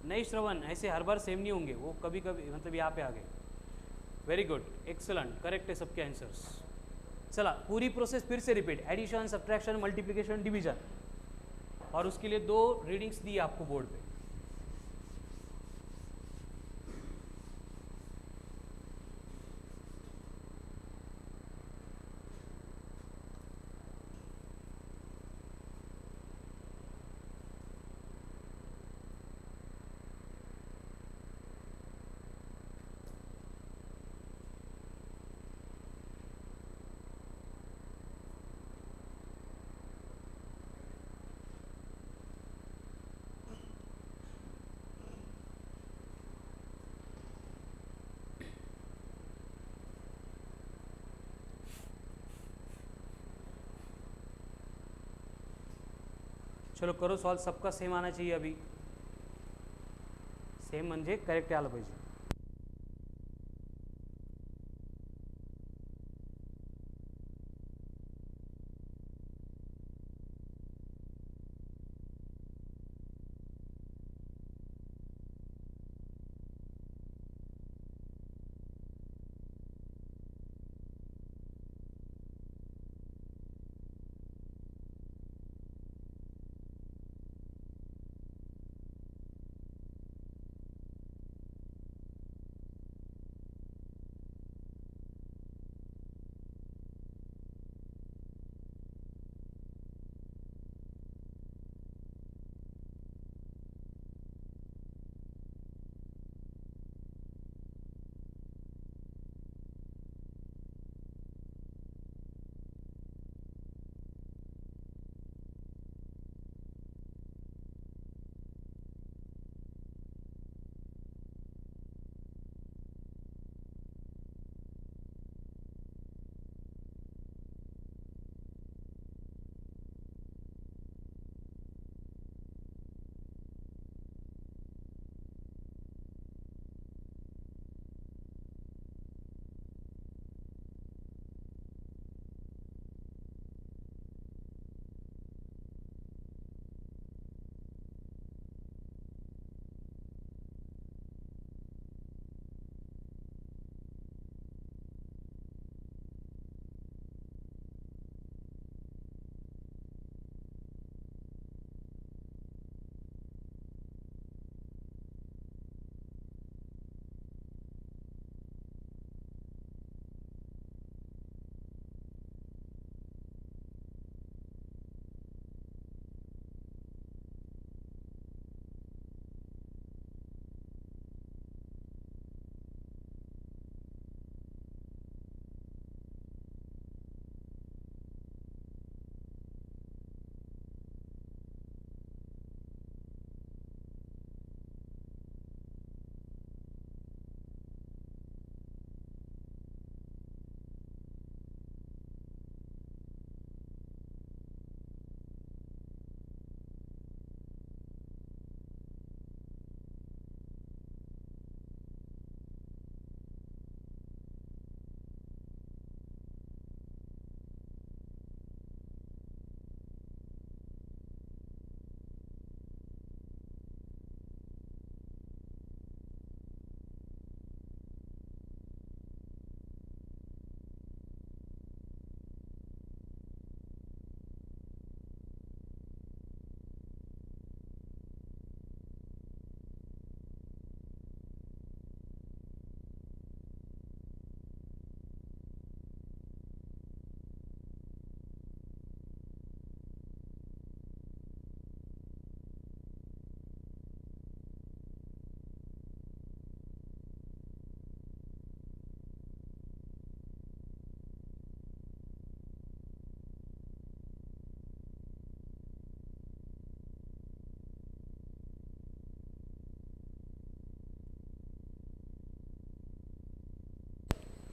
नहीं श्रवण, ऐसे हर बार सेम नहीं होंगे, वो कभी कभी मतलब यहाँ पे आ गए. वेरी गुड, एक्सलेंट, करेक्ट है सबके आंसर्स. चला पूरी प्रोसेस फिर से repeat, addition, subtraction, multiplication, division, और उसके लिए 2 रीडिंग्स दी आपको बोर्ड पे. चलो करो सॉल्व, सबका सेम आना चाहिए. अभी सेम म्हणजे करेक्ट आलं पाहिजे.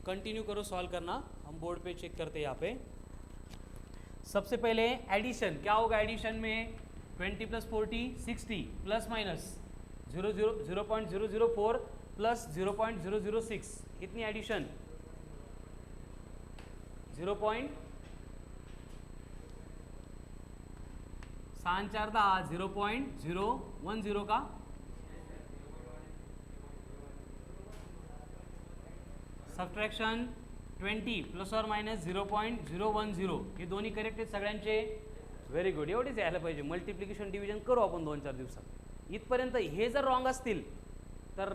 कंटिन्यू करो सॉल्व करना, हम बोर्ड पे चेक करते हैं यहाँ पे। सबसे पहले एडिशन, क्या होगा एडिशन में 20 प्लस 40 60 प्लस माइनस 0.004 प्लस 0.006, कितनी एडिशन 0.4 0.010 का सबट्रॅक्शन 20 प्लस और मायनस 0.010, हे दोन्ही करेक्ट आहेत सगळ्यांचे, व्हेरी गुड. एवढीच यायला पाहिजे. मल्टिप्लिकेशन डिव्हिजन करू आपण 2-4 दिवसात. इथपर्यंत हे जर रॉंग असतील तर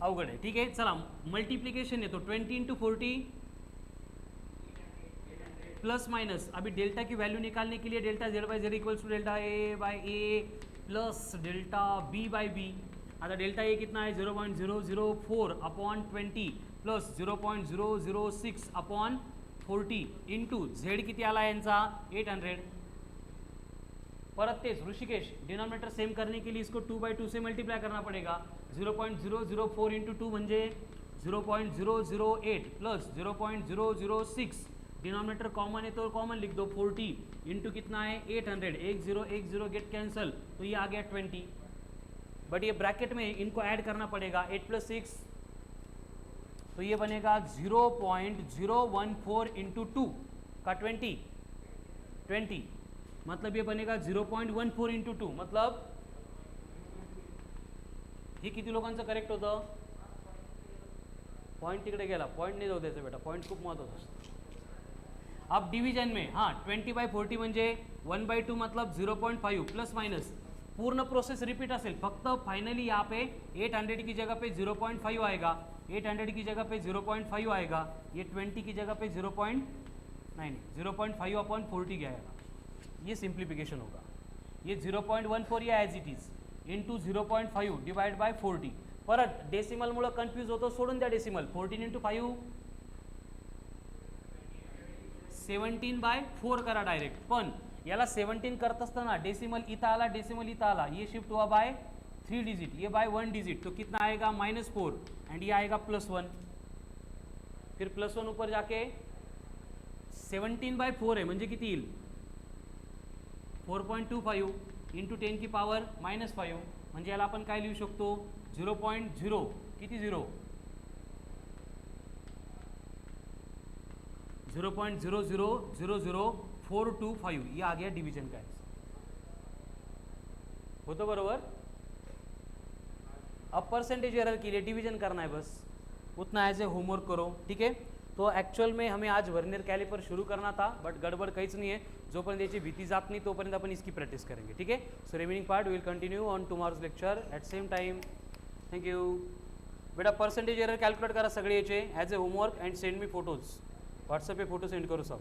अवघड आहे. ठीक आहे, चला मल्टीप्लिकेशन येतो 20 इंटू 40 प्लस माइनस. अभी डेल्टा की वैल्यू निकालने के लिए delta z by z equals to delta a by a plus delta b by b. आता डेल्टा ए कितना है 0.004 upon 20 plus 0.006 upon 40 into z किती आला यांचा 800. परत तेच ऋषिकेश, डिनोमिनेटर सेम करने के लिए इसको 2/2 से मल्टीप्लाई करना पड़ेगा. 0.004 इंटू 2 म्हणजे 0.008 प्लस 0.006, डिनोमिनेटर कॉमन है तो कॉमन लिख दो. 40 इंटू कितना है 800, 1010 गेट कैंसल, तो ये आ गया 20. बट ये ब्रैकेट में इनको ऐड करना पड़ेगा 8 प्लस 6, तो ये बनेगा 0.014 इंटू 2 का 20, मतलब ये बनेगा 0.14 इंटू 2, मतलब हे किती लोकांचं करेक्ट होतं. पॉइंट तिकडे गेला, पॉइंट नाही जाऊ द्यायचं बेटा, पॉइंट खूप महत्त्वाचा असतो. अब डिवीजन में हाँ 20/40 म्हणजे 1/2 मतलब 0.5 प्लस माइनस पूर्ण प्रोसेस रिपीट असेल, फक्त फाइनली यहाँ पे 800 की जगह पे 0.5 आएगा, 800 की जगह पे 0.5 आएगा, ये 20 की जगह पे 0.5 अपॉन 40 गया आएगा. ये सिंप्लीफिकेशन होगा. ये 0.14 या as it is into 0.5 divide by 40. परत डेसिमलमुळे कन्फ्यूज होतो, सोडून द्या डेसिमल. 14 इंटू 5 17/4 करा डायरेक्ट. पण याला 17 करत असताना डेसिमल इथं आला, डेसिमल इथं आला, ये शिफ्ट हुआ बाय 3 डिजिट, ये बाय 1 डिजिट, तो कितना आएगा -4 एंड ये आएगा +1. फिर +1 ऊपर जाके 17/4 है म्हणजे किती येईल 4.25 इंटू 10 की पावर -5, म्हणजे याला आपण काय लिहू शकतो 0.0 किती 0.0000425, ये आ गया डिवीजन का आंसर. हो तो बरोबर. अब परसेंटेज एरर के लिए डिवीजन करना है, बस उतना एज ए होमवर्क करो. ठीक है, तो एक्चुअल में हमें आज वर्नियर कैलिपर शुरू करना था, बट गड़बड़ काहीच नहीं है. जोपर्यंत याची भीती जात नाही तोपर्यंत आपण इसकी प्रैक्टिस करेंगे. ठीक है, so remaining part will continue on tomorrow's lecture at same time. Thank you बेटा. परसेंटेज एरर कैलकुलेट करा सगळे याचे as a homework and send me photos. WhatsApp पे फोटो सेंड करो सब.